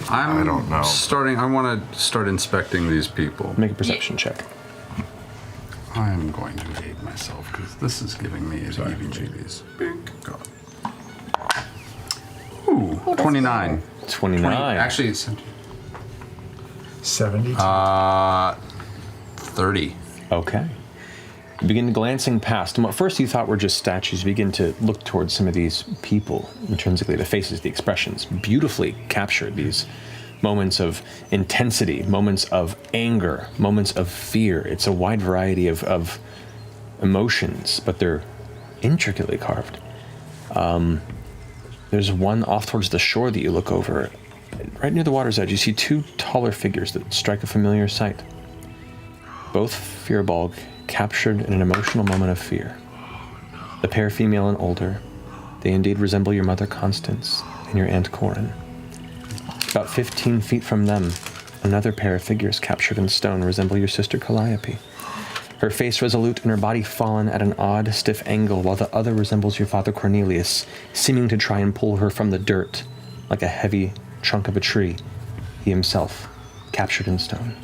I don't know. I want to start inspecting these people. Make a perception check. I'm going to hate myself because this is giving me the heebie-jeebies. God. Ooh, 29. 29. Actually, it's 70. 30. Okay. You begin glancing past, and what first you thought were just statues, you begin to look towards some of these people, intrinsically, the faces, the expressions, beautifully captured, these moments of intensity, moments of anger, moments of fear. It's a wide variety of emotions, but they're intricately carved. There's one off towards the shore that you look over. Right near the water's edge, you see two taller figures that strike a familiar sight. Both Firbolg captured in an emotional moment of fear. The pair, female and older, they indeed resemble your mother Constance and your aunt Corin. About 15 feet from them, another pair of figures captured in stone resemble your sister Calliope. Her face resolute and her body fallen at an odd, stiff angle, while the other resembles your father Cornelius, seeming to try and pull her from the dirt like a heavy trunk of a tree, he himself captured in stone.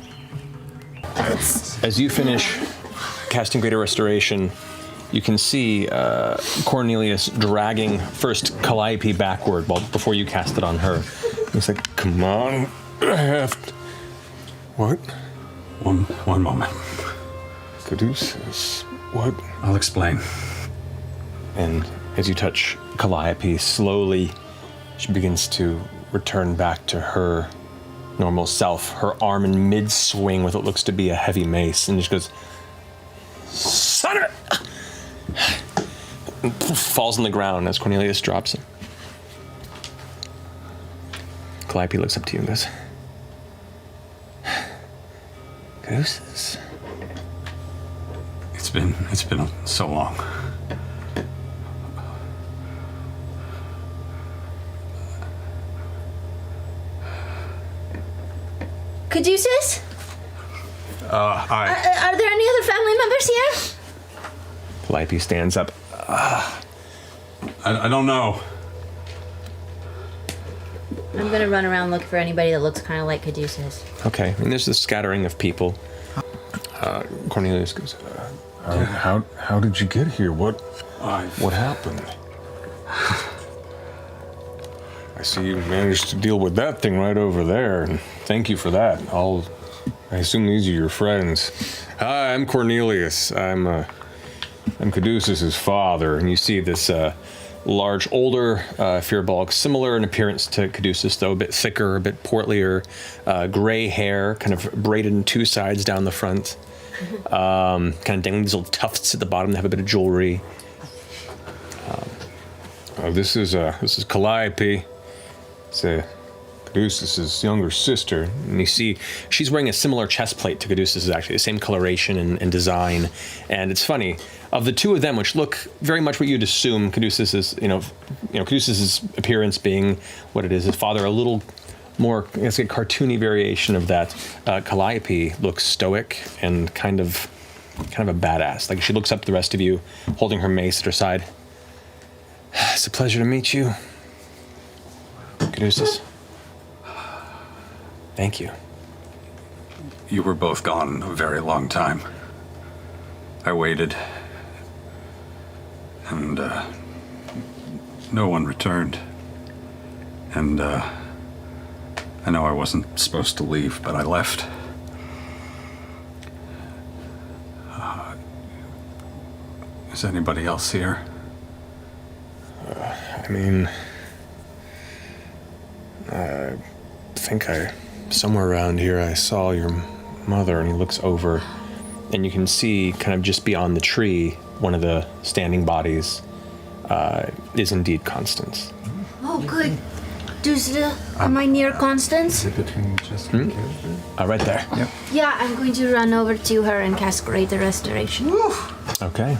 As you finish casting Greater Restoration, you can see Cornelius dragging first Calliope backward before you cast it on her. He's like, come on, I have to... What? One moment. Caduceus, what? I'll explain. And as you touch Calliope, slowly she begins to return back to her normal self, her arm in mid-swing with what looks to be a heavy mace, and she goes, son of it! And falls on the ground as Cornelius drops him. Calliope looks up to you and goes, Caduceus? It's been so long. Caduceus? I... Are there any other family members here? Calliope stands up. I don't know. I'm gonna run around looking for anybody that looks kind of like Caduceus. Okay, and there's this scattering of people. Cornelius goes, How did you get here? What happened? I see you managed to deal with that thing right over there, and thank you for that. I assume these are your friends. Hi, I'm Cornelius. I'm Caduceus' father, and you see this large, older Firbolg, similar in appearance to Caduceus, though a bit thicker, a bit portlier, gray hair, kind of braided in two sides down the front. Kind of dangling these little tufts at the bottom that have a bit of jewelry. This is Calliope. It's Caduceus' younger sister. And you see she's wearing a similar chest plate to Caduceus, actually, the same coloration and design. And it's funny, of the two of them, which look very much what you'd assume Caduceus' Caduceus' appearance being what it is, his father a little more, I guess, a cartoony variation of that. Calliope looks stoic and kind of a badass. Like, she looks up to the rest of you, holding her mace at her side. It's a pleasure to meet you, Caduceus. Thank you. You were both gone a very long time. I waited, and no one returned. And I know I wasn't supposed to leave, but I left. Is anybody else here? I think somewhere around here I saw your mother. And he looks over, and you can see, kind of just beyond the tree, one of the standing bodies is indeed Constance. Oh, good. Am I near Constance? Between just Right there. Yep. Yeah, I'm going to run over to her and cast Greater Restoration. Okay.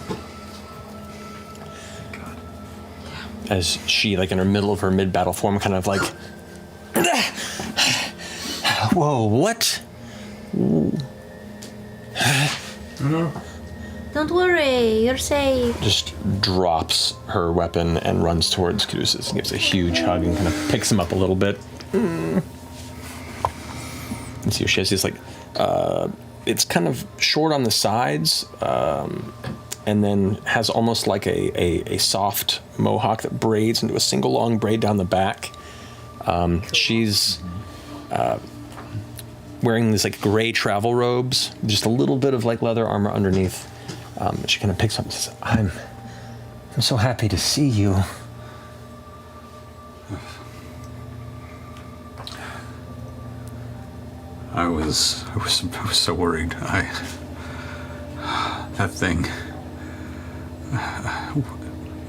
As she, like in her middle of her mid-battle form, kind of like, whoa, what? Don't worry, you're safe. Just drops her weapon and runs towards Caduceus and gives a huge hug and kind of picks him up a little bit. can see she has this it's kind of short on the sides, and then has almost like a soft mohawk that braids into a single long braid down the back. She's wearing these like gray travel robes, just a little bit of like leather armor underneath. She kind of picks up and says, I'm so happy to see you. I was so worried. That thing.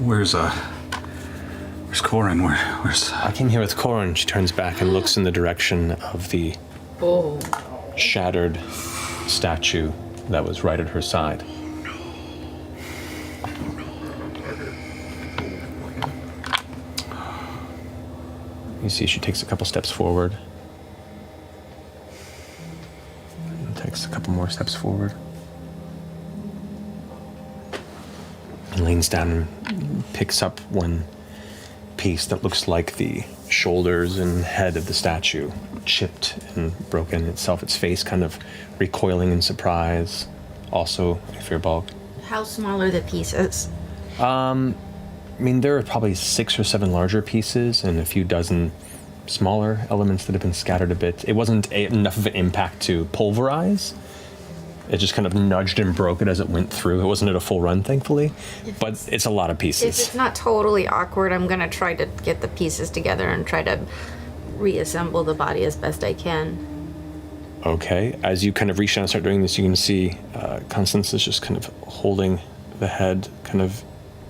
Where's Corin? Where's? I came here with Corin. She turns back and looks in the direction of the shattered statue that was right at her side. You see she takes a couple steps forward. And takes a couple more steps forward. And leans down and picks up one piece that looks like the shoulders and head of the statue, chipped and broken itself, its face kind of recoiling in surprise. Also a Firbolg. How small are the pieces? I mean, there are probably 6 or 7 larger pieces and a few dozen smaller elements that have been scattered a bit. It wasn't enough of an impact to pulverize. It just kind of nudged and broke it as it went through. It wasn't at a full run, thankfully, but it's a lot of If pieces. it's not totally awkward, I'm gonna try to get the pieces together and try to reassemble the body as best I can. Okay, as you kind of reach down and start doing this, you can see Constance is just kind of holding the head, kind of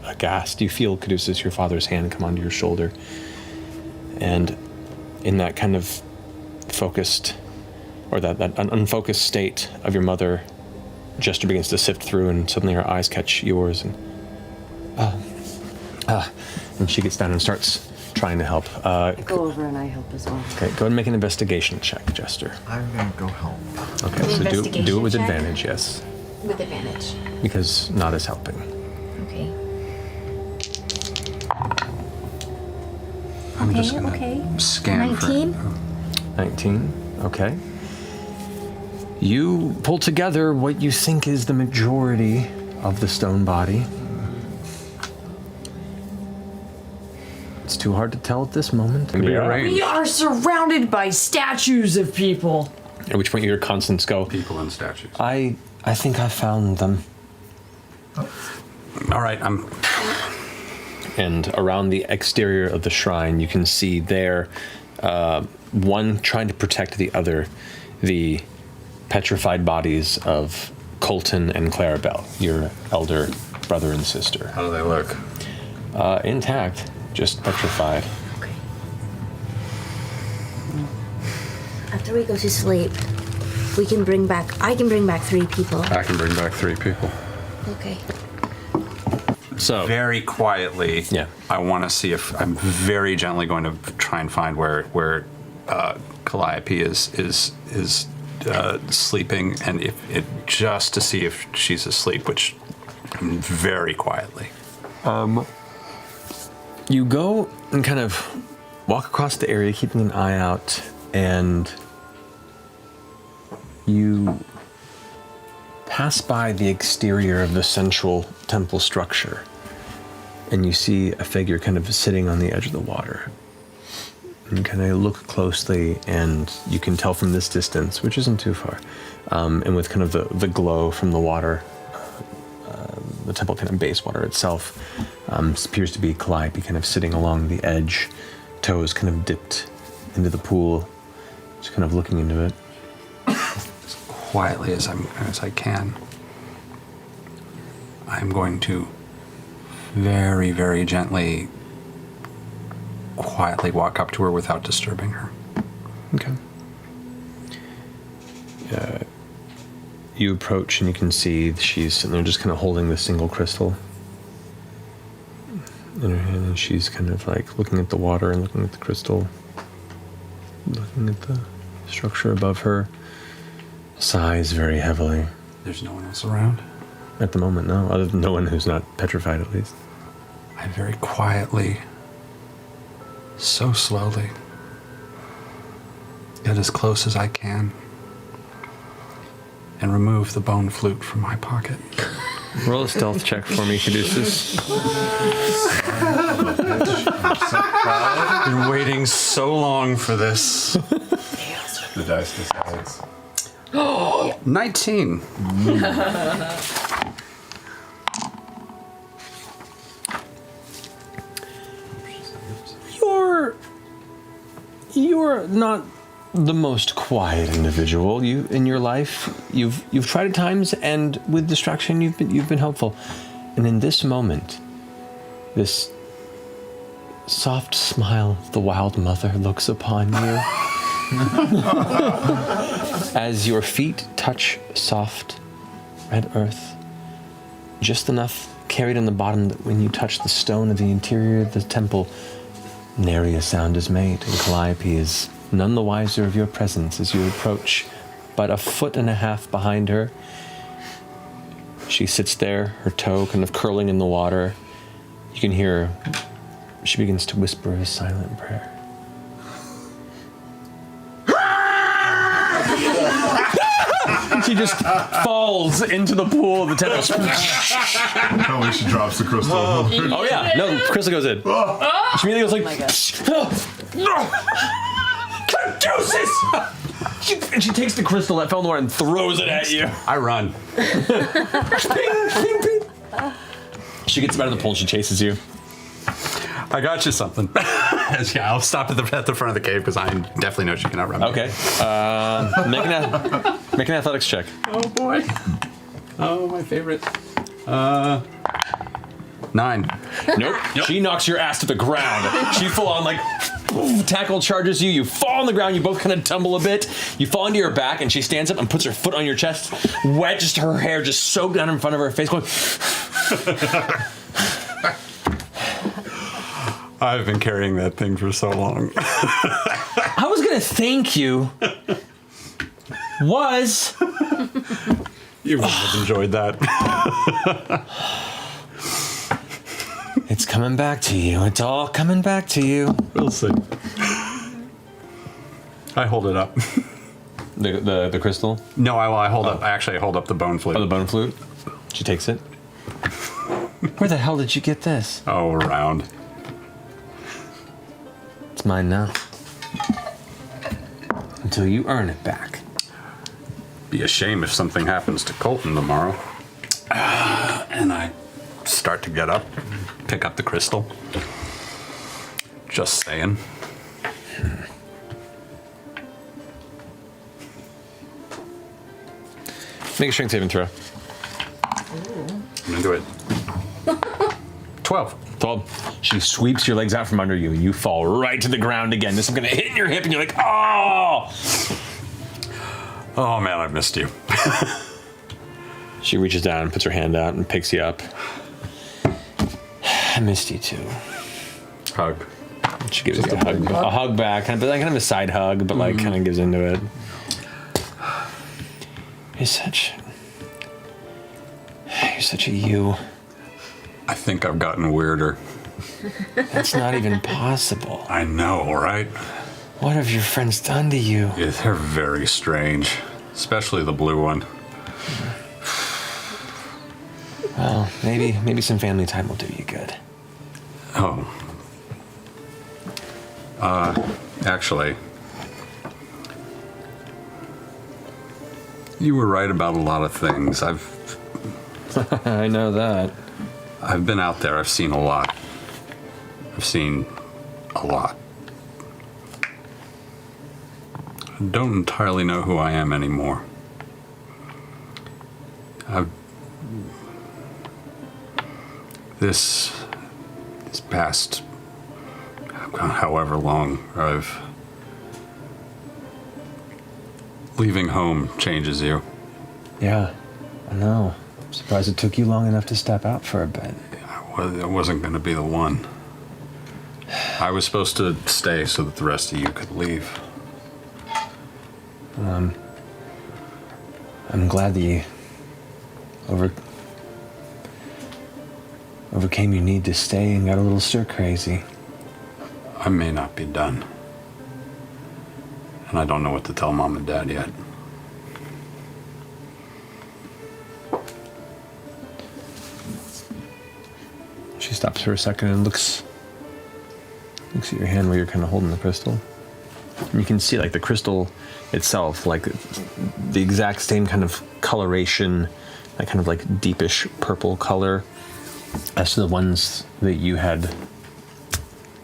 aghast. You feel Caduceus, your father's hand, come onto your shoulder. And in that kind of focused, or that unfocused state of your mother, Jester begins to sift through, and suddenly her eyes catch yours, and and she gets down and starts trying to help. I go over and I help as well. Okay, go ahead and make an investigation check, Jester. I'm gonna go help. Okay, so do it Investigation with check? advantage, yes, With advantage. because Nada's helping. Okay. I'm just gonna okay. scan 19? for. 19, okay. You pull together what you think is the majority of the stone body. It's too hard to tell at this moment. Be arranged. We are surrounded by statues of people. At which point you hear Constance go, People and statues. I think I found them. All right, I'm. And around the exterior of the shrine, you can see there, one trying to protect the other, the petrified bodies of Colton and Clarabelle, your elder brother and sister. How do they look? Intact, just petrified. Okay. After we go to sleep, I can bring back 3 people. I can bring back 3 people. Okay. So, Very quietly. Yeah. I want to see if I'm very gently going to try and find where Calliope is sleeping, and if it just to see if she's asleep, which very quietly. you go and kind of walk across the area, keeping an eye out, and you pass by the exterior of the central temple structure, and you see a figure kind of sitting on the edge of the water. And kind of look closely, and you can tell from this distance, which isn't too far, and with kind of the glow from the water, the temple kind of base water itself, appears to be Calliope kind of sitting along the edge, toes kind of dipped into the pool, just kind of looking into it. As quietly as I can. I'm going to very, very gently, quietly walk up to her without disturbing her. Okay. You approach and you can see she's sitting there just kind of holding this single crystal in her hand, and she's kind of like looking at the water and looking at the crystal, looking at the structure above her, sighs very heavily. There's no one else around. At the moment, no, other than no one who's not petrified at least. I very quietly, so slowly, get as close as I can, and remove the bone flute from my pocket. Roll a stealth check for me, Caduceus. Been waiting so long for this. The dice decides. 19. You're not the most quiet individual. You in your life, you've tried at times, and with distraction, you've been helpful. And in this moment, this soft smile of the Wild Mother looks upon you as your feet touch soft red earth, just enough carried on the bottom that when you touch the stone of the interior of the temple, nary a sound is made, and Calliope is none the wiser of your presence as you approach. But a foot and a half behind her, she sits there, her toe kind of curling in the water. You can hear her. She begins to whisper a silent prayer. She just falls into the pool of the temple. Oh, she drops the crystal. Oh yeah, no, Crystal goes in. She immediately goes like, Caduceus! And she takes the crystal that fell in the water and throws it at you. I run. She gets out of the pool and she chases you. I got you something. Yeah, I'll stop at the front of the cave because I definitely know she cannot run. Okay. Make an athletics check. Oh boy. Oh, my favorite. 9. Nope. She knocks your ass to the ground. She full on tackle charges you. You fall on the ground. You both kind of tumble a bit. You fall into your back, and she stands up and puts her foot on your chest. Wet, just her hair just soaked down in front of her face, going. I've been carrying that thing for so long. I was gonna thank you. You would have enjoyed that. It's coming back to you. It's all coming back to you. We'll see. I hold it up. The crystal? No, I hold up. I actually hold up the bone flute. Oh, the bone flute? She takes it. Where the hell did you get this? Oh, around. It's mine now. Until you earn it back. Be a shame if something happens to Colton tomorrow. And I start to get up, pick up the crystal. Just saying. Make a strength saving throw. I'm into it. 12. 12. She sweeps your legs out from under you. You fall right to the ground again. This is going to hit in your hip, and you're like, oh! Oh man, I've missed you. She reaches down, puts her hand out, and picks you up. I missed you too. Hug. She gives you a hug back, kind of a side hug, but kind of gives into it. You're such a you. I think I've gotten weirder. That's not even possible. I know, right? What have your friends done to you? Yeah, they're very strange, especially the blue one. Well, maybe some family time will do you good. Oh. Actually, you were right about a lot of things. I know that. I've been out there. I've seen a lot. I've seen a lot. I don't entirely know who I am anymore. This past however long leaving home changes you. Yeah, I know. I'm surprised it took you long enough to step out for a bit. I wasn't going to be the one. I was supposed to stay so that the rest of you could leave. I'm glad that you overcame your need to stay and got a little stir crazy. I may not be done. And I don't know what to tell Mom and Dad yet. stops for a second and looks at your hand where you're kind of holding the crystal. And you can see like the crystal itself, like the exact same kind of coloration, that kind of like deepish purple color as to the ones that you had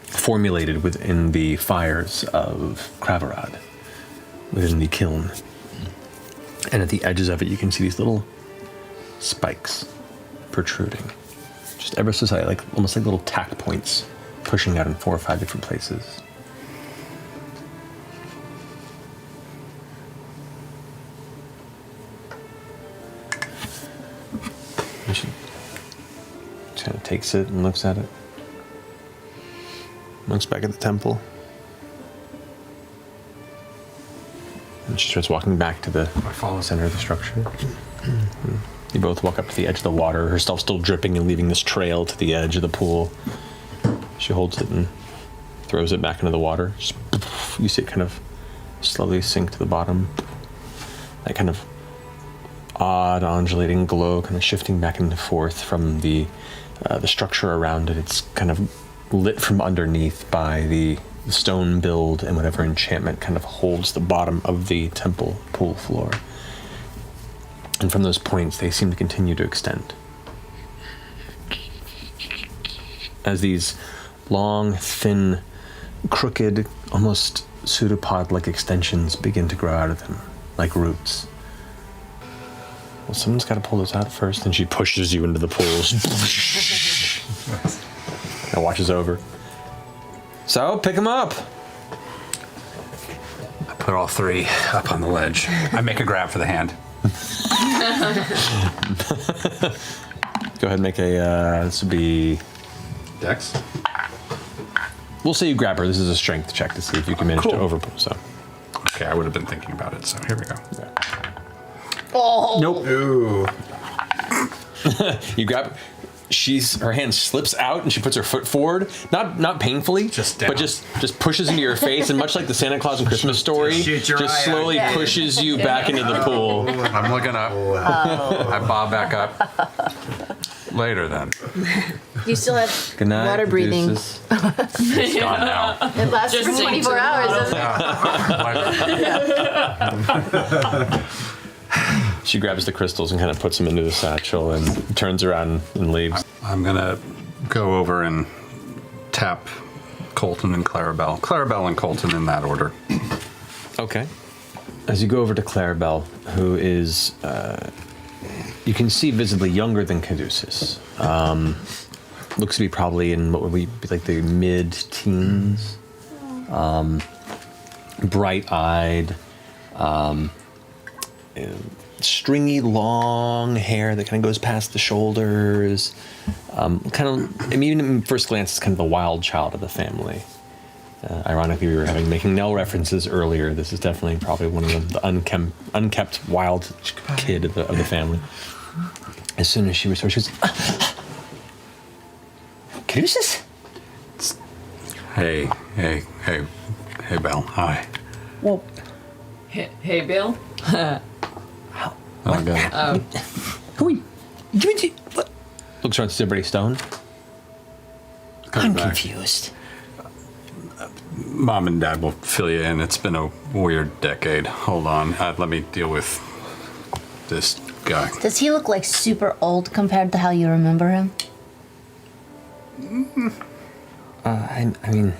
formulated within the fires of Kravarad, within the kiln. And at the edges of it, you can see these little spikes protruding. Just ever so slightly, like almost like little tack points pushing out in 4 or 5 different places. And she kind of takes it and looks at it. Looks back at the temple. And she starts walking back to the center of the structure. You both walk up to the edge of the water, herself still dripping and leaving this trail to the edge of the pool. She holds it and throws it back into the water. You see it kind of slowly sink to the bottom. That kind of odd undulating glow kind of shifting back and forth from the structure around it. It's kind of lit from underneath by the stone build and whatever enchantment kind of holds the bottom of the temple pool floor. And from those points, they seem to continue to extend. As these long, thin, crooked, almost pseudopod-like extensions begin to grow out of them, like roots. Well, someone's got to pull those out first, and she pushes you into the pools. And watches over. So, pick them up. I put all 3 up on the ledge. I make a grab for the hand. Go ahead and make a, this would be... Dex? We'll say you grab her. This is a strength check to see if you can manage to overpull, so. Okay, I would have been thinking about it, so here we go. Yeah. Oh. Nope. Ooh. You grab, her hand slips out and she puts her foot forward, not painfully, Just down. but just pushes into your face, and much like the Santa Claus and Christmas story, shoot your just eye slowly out. pushes you back into the pool. I'm looking up. I bob back up. Later then. You still have Good night. water breathing. Caduceus. It's gone now. It lasts Just for sink 24 to the hours, bottom. doesn't it? She grabs the crystals and kind of puts them into the satchel and turns around and leaves. I'm gonna go over and tap Colton and Clarabelle. Clarabelle and Colton in that order. Okay. As you go over to Clarabelle, who is, you can see visibly younger than Caduceus. Looks to be probably in what would be like the mid-teens. Bright-eyed, stringy, long hair that kind of goes past the shoulders. Kind of, I mean, even at first glance, it's kind of the wild child of the family. Ironically, we were making Nell references earlier. This is definitely probably one of the unkept wild kid of the family. As soon as she was, she was, Caduceus? Hey, Belle. Hi. Well, hey, Bill. Oh, God. Who are you? What? Looks around to everybody stone. Coming I'm back. confused. Mom and Dad will fill you in. It's been a weird decade. Hold on. Let me deal with this guy. Does he look like super old compared to how you remember him? I mean,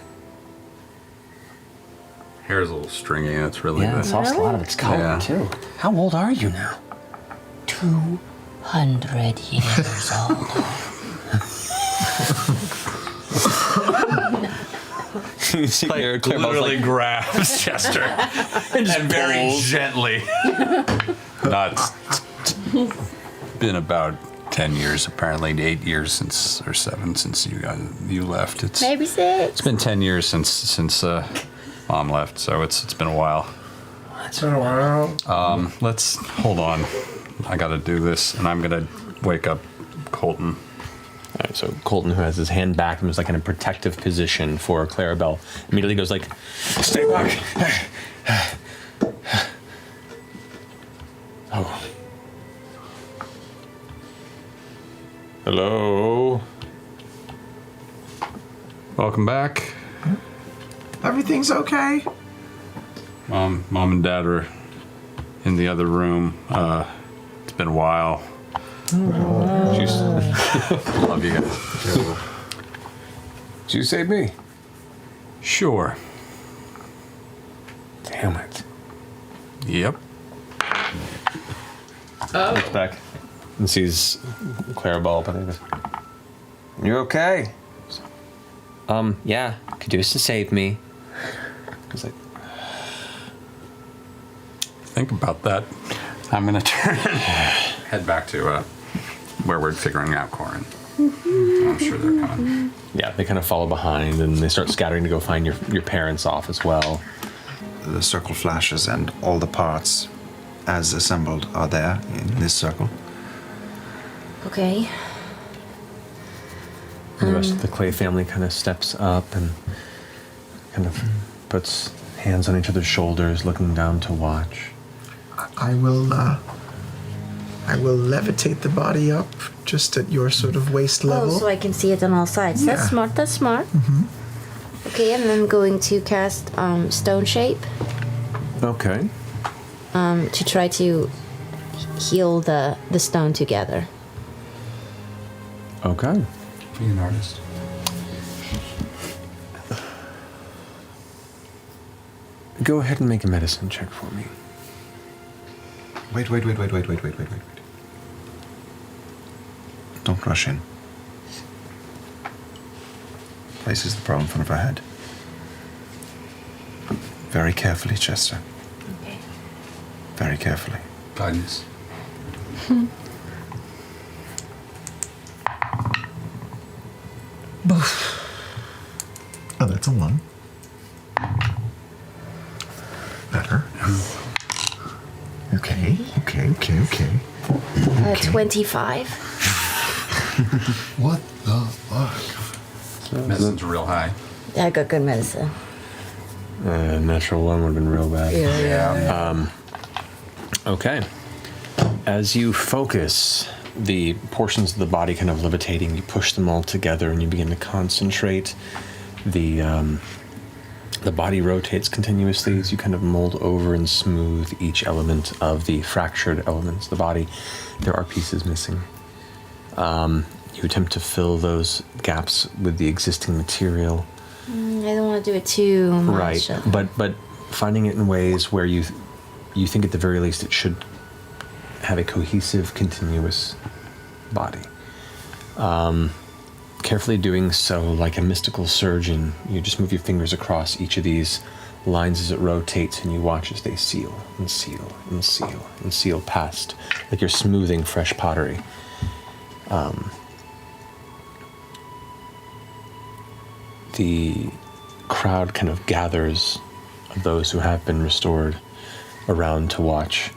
Hair's a little stringy. That's really yeah, it's lost a lot of its color, Yeah. too. How old are you now? 200 years old. literally grabs Chester and very gently. No, it's been about 10 years, apparently 8 years since, or 7 since you left. It's Maybe 6. It's been 10 years since Mom left, so it's been a while. It's been a while. Let's hold on. I got to do this, and I'm gonna wake up Colton. All right, so Colton, who has his hand back and was like in a protective position for Clarabelle, immediately goes like, "Stay back!" Oh. Welcome back. Everything's okay? Mom and Dad are in the other room. It's been a while. Love you guys. Did you save me? Sure. Damn it. Yep. Looks back and sees Clarabelle, but he goes, "You okay?" Yeah, Caduceus saved me. He's like, Think about that. I'm gonna turn and head back to where we're figuring out Corin. I'm sure they're coming. yeah, they kind of follow behind and they start scattering to go find your parents off as well. The circle flashes and all the parts as assembled are there in this circle. Okay. And the rest of the Clay family kind of steps up and kind of puts hands on each other's shoulders, looking down to watch. I will levitate the body up just at your sort of waist level. Oh, so I can see it on all sides. That's Yeah. smart. That's smart. Okay, and I'm going to cast Stone Shape Okay. to try to heal the stone together. Okay. Be an artist. Go ahead and make a medicine check for me. Wait. Don't rush in. Places the prow in front of her head. Very carefully, Chester. Okay. Very carefully. Guidance. Oh, that's a 1. Better. Okay. 25. What the fuck? Medicine's real high. I got good medicine. Natural 1 would have been real bad. Yeah. Okay. As you focus the portions of the body kind of levitating, you push them all together and you begin to concentrate. The body rotates continuously as you kind of mold over and smooth each element of the fractured elements of the body. There are pieces missing. You attempt to fill those gaps with the existing material. I don't want to do it too much. Right, but finding it in ways where you think at the very least it should have a cohesive, continuous body. Carefully doing so like a mystical surgeon, you just move your fingers across each of these lines as it rotates and you watch as they seal and seal and seal and seal past, like you're smoothing fresh pottery. The crowd kind of gathers of those who have been restored around to watch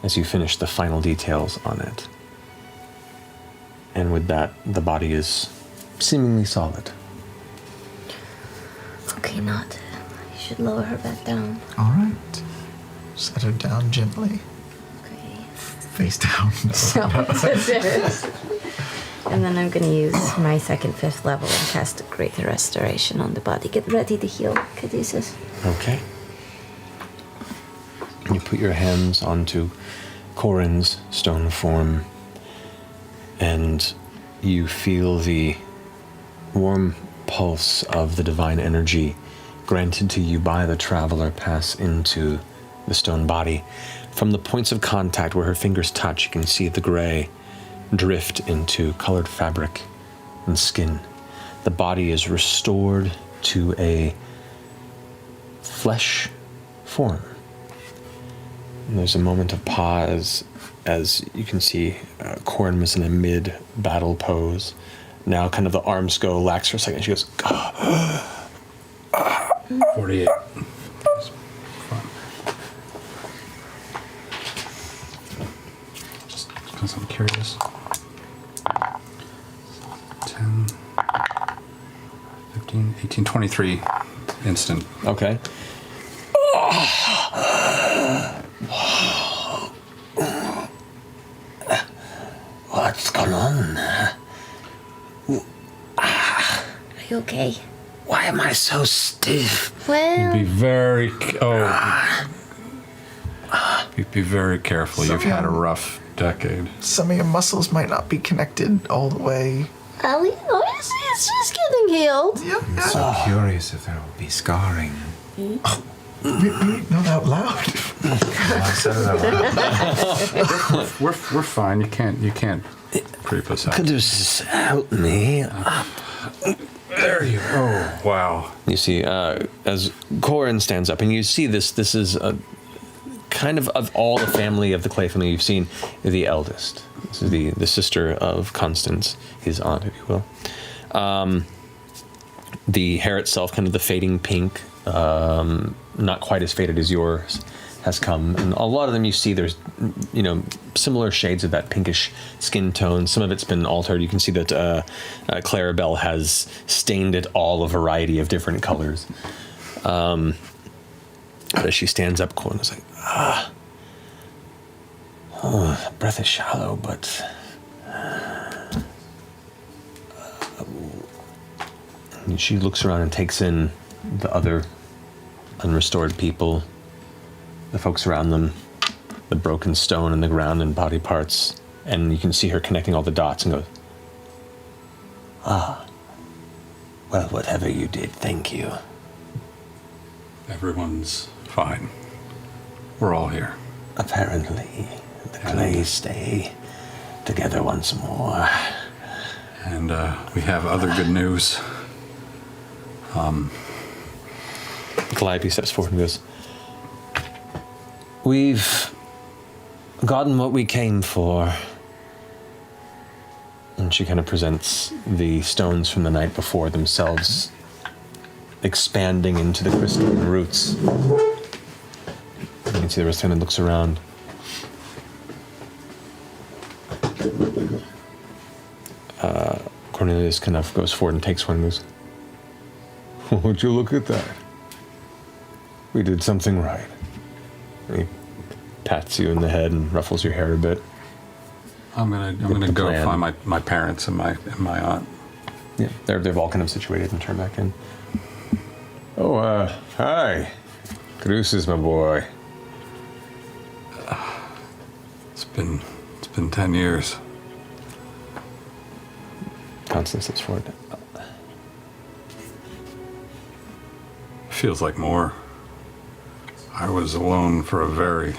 as you finish the final details on it. And with that, the body is seemingly solid. Okay, not. You should lower her back down. All right. Set her down gently. Okay. Face down. And then I'm gonna use my second, 5th level and cast a Greater Restoration on the body. Get ready to heal, Caduceus. Okay. You put your hands onto Corin's stone form, and you feel the warm pulse of the divine energy granted to you by the traveler pass into the stone body. From the points of contact where her fingers touch, you can see the gray drift into colored fabric and skin. The body is restored to a flesh form. And there's a moment of pause as you can see Corin was in a mid-battle pose. Now kind of the arms go lax for a second. She goes, 48. Just because I'm curious. 10, 15, 18, 23 instant. okay. What's going on? Are you okay? am I so stiff? Well, Be very careful. You've had a rough decade. Some of your muscles might not be connected all the way. it's just getting healed. Yeah, yeah. So curious if there will be scarring. Not out loud. We're fine. You can't creep us out. Caduceus, help me. There you go. Oh, wow. You see, as Corin stands up, and you see this is a kind of all the family of the Clay family you've seen, the eldest. This is the sister of Constance, his aunt, if you will. The hair itself, kind of the fading pink, not quite as faded as yours, has come. And a lot of them you see, there's, similar shades of that pinkish skin tone. Some of it's been altered. You can see that Clarabelle has stained it all a variety of different colors. But as she stands up, Corin is like, that breath is shallow, but and she looks around and takes in the other unrestored people, the folks around them, the broken stone in the ground and body parts, and you can see her connecting all the dots and goes, well, whatever you did, thank you. Everyone's fine. We're all here. Apparently, the Clays stay together once more. And we have other good news. Calliope steps forward and goes, we've gotten what we came for. And she kind of presents the stones from the night before, themselves expanding into the crystalline roots. You can see the rest of him looks around. Cornelius kind of goes forward and takes one and goes, would you look at that? We did something right. And he pats you in the head and ruffles your hair a bit. I'm gonna go plan. find my parents and my aunt. Yeah, they've all kind of situated and turned back in. Oh, hi. Caduceus, my boy. It's been 10 years. Constance steps forward. Feels like more. I was alone for a very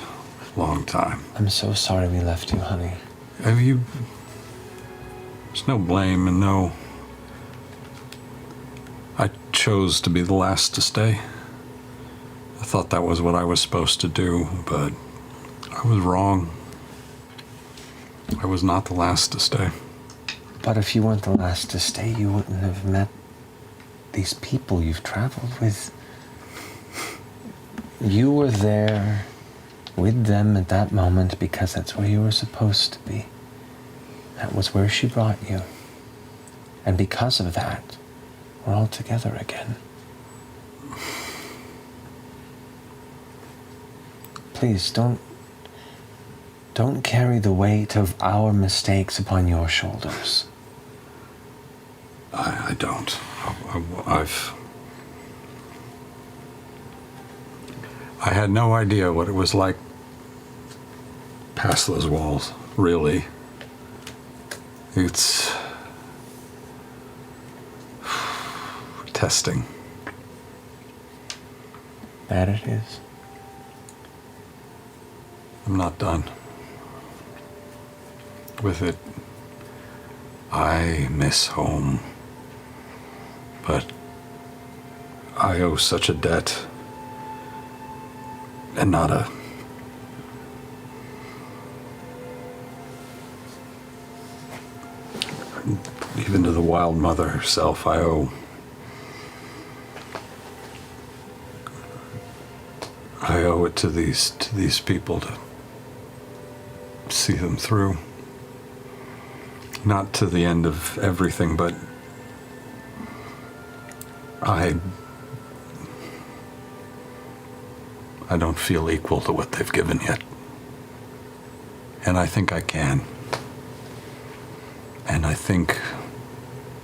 long time. I'm so sorry we left you, honey. I mean, there's no blame and no. I chose to be the last to stay. I thought that was what I was supposed to do, but I was wrong. I was not the last to stay. But if you weren't the last to stay, you wouldn't have met these people you've traveled with. You were there with them at that moment because that's where you were supposed to be. That was where she brought you. And because of that, we're all together again. Please don't carry the weight of our mistakes upon your shoulders. I don't. I had no idea what it was like past those walls, really. It's testing. That it is. I'm not done with it. I miss home, but I owe such a debt, and not a even to the wild mother herself. I owe it to these people to see them through. Not to the end of everything, but I don't feel equal to what they've given yet. And I think I can. And I think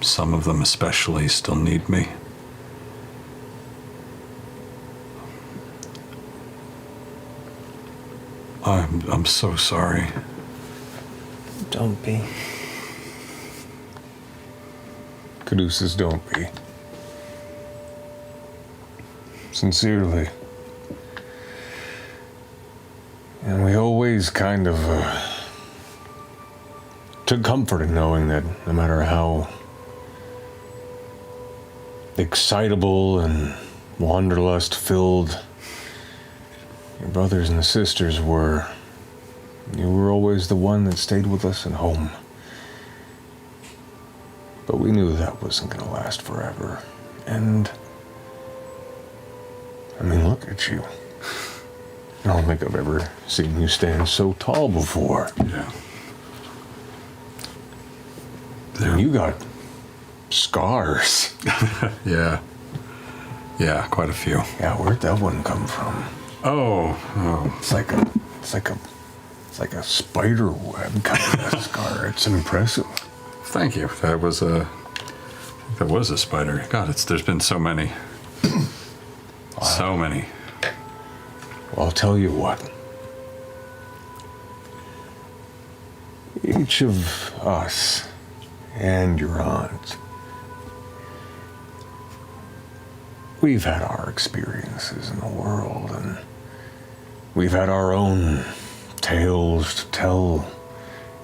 some of them especially still need me. I'm so sorry. Don't be. Caduceus, don't be. Sincerely. And we always kind of took comfort in knowing that no matter how excitable and wanderlust filled your brothers and sisters were, you were always the one that stayed with us at home. But we knew that wasn't going to last forever. And I mean, look at you. I don't think I've ever seen you stand so tall before. Yeah. And you got scars. Yeah. Yeah, quite a few. Yeah, where'd that one come from? Oh. It's like a spider web kind of scar. It's impressive. Thank you. That was a spider. God, there's been so many. So many. Well, I'll tell you what. Each of us and your aunt, we've had our experiences in the world, and we've had our own tales to tell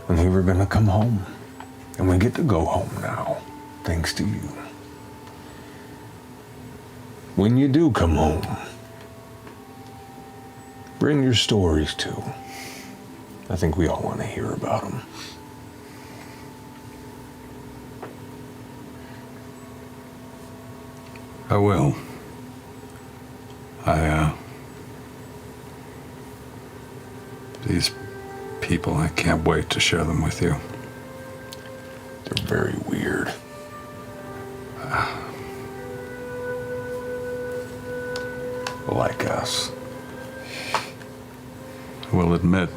when we were gonna come home. And we get to go home now, thanks to you. When you do come home, bring your stories too. I think we all want to hear about them. I will. These people, I can't wait to share them with you. They're very weird. Like us. I will admit,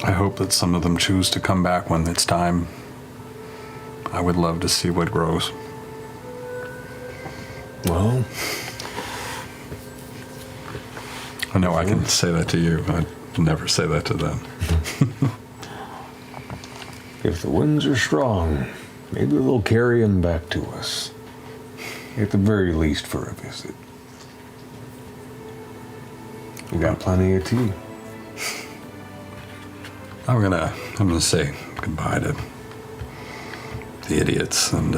I hope that some of them choose to come back when it's time. I would love to see what grows. Well, I know I can say that to you. I'd never say that to them. if the winds are strong, maybe they'll carry him back to us. At the very least for a visit. We got plenty of tea. I'm gonna say goodbye to the idiots, and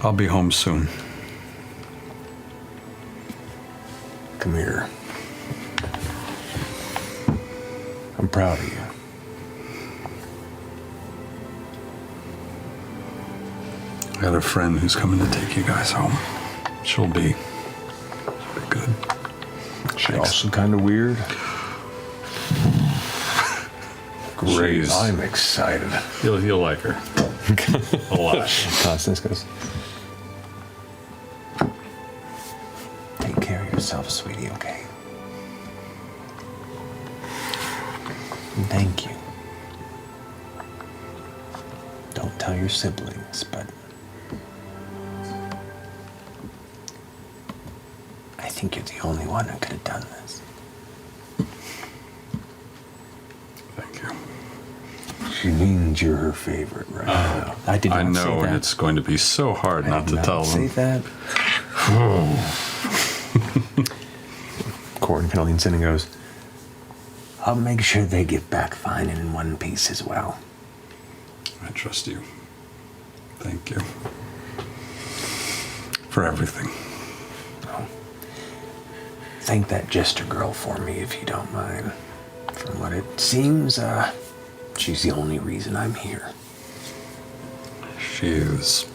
I'll be home soon. Come here. I'm proud of you. I got a friend who's coming to take you guys home. She'll be good. She's also kind of weird. Great. Jeez. I'm excited. You'll like her. A lot. Constance goes, Take care of yourself, sweetie, okay? And thank you. Don't tell your siblings, but I think you're the only one who could have done this. Thank you. She means you're her favorite right now. I did not I say know, that. and it's going to be so hard I not did to tell say them. that. Corin kind of leans in and goes, I'll make sure they get back fine and in one piece as well. I trust you. Thank you for everything. Thank that jester girl for me, if you don't mind. From what it seems, she's the only reason I'm here. She is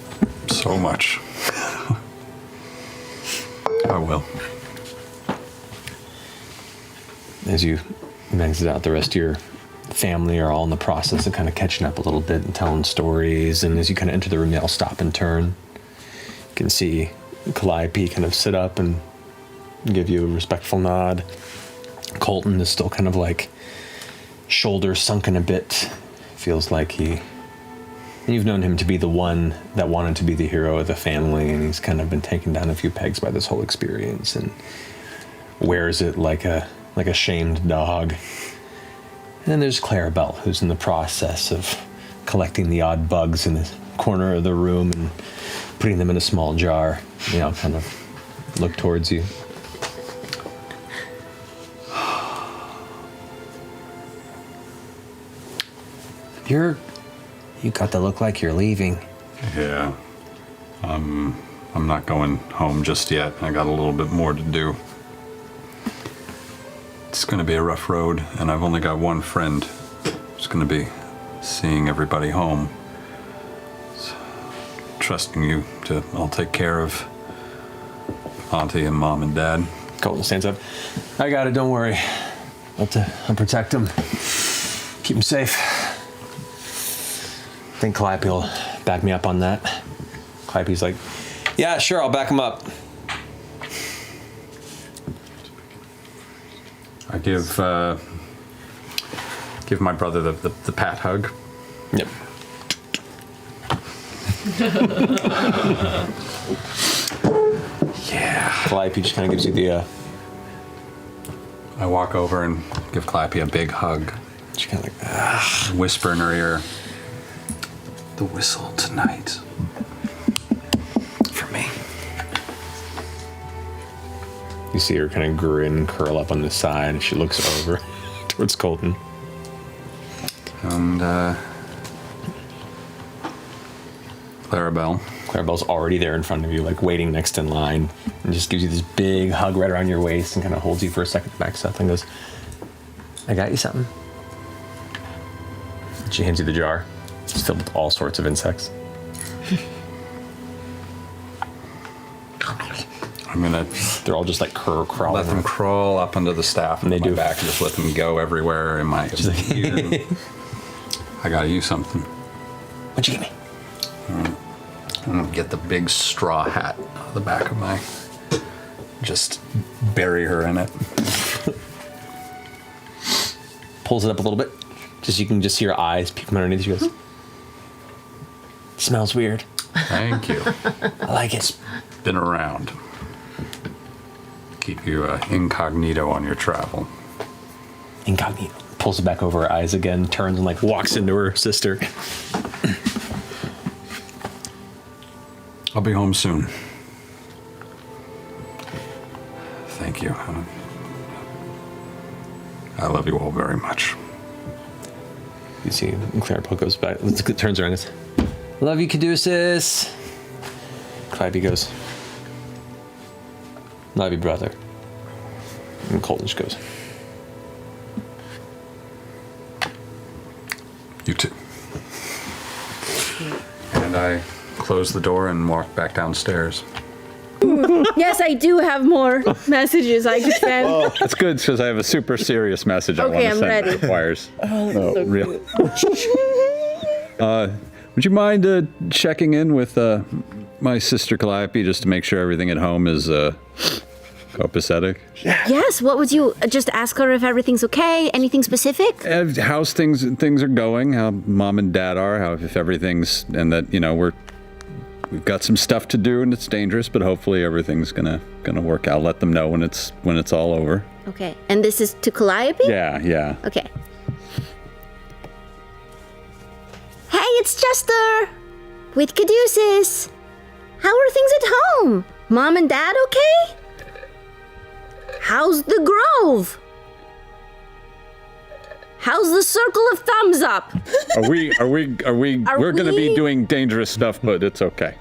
so much. I will. as you exit out, the rest of your family are all in the process of kind of catching up a little bit and telling stories. And as you kind of enter the room, they all stop and turn. You can see Calliope kind of sit up and give you a respectful nod. Colton is still kind of like shoulders sunken a bit. Feels like he And you've known him to be the one that wanted to be the hero of the family, and he's kind of been taken down a few pegs by this whole experience and wears it like a shamed dog. And then there's Clarabelle, who's in the process of collecting the odd bugs in the corner of the room and putting them in a small jar, kind of look towards you. You got to look like you're leaving. Yeah. I'm not going home just yet. I got a little bit more to do. It's going to be a rough road, and I've only got one friend who's going to be seeing everybody home. So, trusting you to, I'll take care of Auntie and Mom and Dad. Colton stands up. I got it, don't worry. I'll protect him. Keep him safe. I think Calliope will back me up on that. Calliope's like, yeah, sure, I'll back him up. I give my brother the pat hug. Yep. Yeah. Calliope just kind of gives you the... I walk over and give Calliope a big hug. She kind of like... Whisper in her ear, the whistle tonight. For me. You see her kind of grin, curl up on the side. She looks over towards Colton. And, Clarabelle. Clarabelle's already there in front of you, like waiting next in line, and just gives you this big hug right around your waist and kind of holds you for a second, backs up and goes, I got you something. She hands you the jar. It's filled with all sorts of insects. I'm gonna. They're all just like crawling. Let them crawl up under the staff And of they my do. back and just let them go everywhere in my ear. I gotta use something. What'd you give me? I'm gonna get the big straw hat out of the back of my. Just bury her in it. Pulls it up a little bit. Just you can just see her eyes peek from underneath. She goes, smells weird. Thank you. I like it. Been around. Keep you incognito on your travel. Incognito. Pulls it back over her eyes again, turns and like walks into her sister. I'll be home soon. Thank you. I love you all very much. You see Clarabelle goes back, turns around and goes, love you, Caduceus. Calliope goes, love you, brother. And Colton just goes, You too. And I close the door and walk back downstairs. Yes, I do have more messages I could send. Well, that's good because I have a super serious message I want Okay, to I'm send. ready. That requires. Real. Would you mind checking in with my sister Calliope just to make sure everything at home is copacetic? Yes, what would you just ask her if everything's okay? Anything specific? How's things are going? How Mom and Dad are? How if everything's and that we've got some stuff to do and it's dangerous, but hopefully everything's gonna work out. Let them know when it's all over. Okay, and this is to Calliope? Yeah. Okay. Hey, it's Chester! With Caduceus! How are things at home? Mom and Dad okay? How's the Grove? How's the circle of thumbs up? We're gonna be doing dangerous stuff, but it's okay.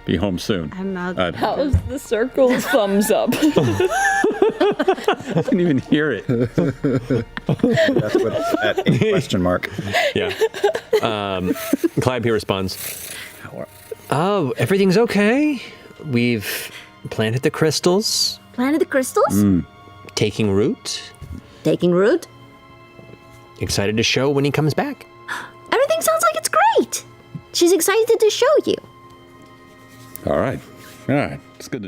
Be home soon. I'm out. How's the circle of thumbs up? I didn't even hear it. That's what at a question mark. yeah. Calliope responds, oh, everything's okay. We've planted the crystals. Planted the crystals? Taking root. Taking root? Excited to show when he comes back. Everything sounds like it's great. She's excited to show you. All right. It's good to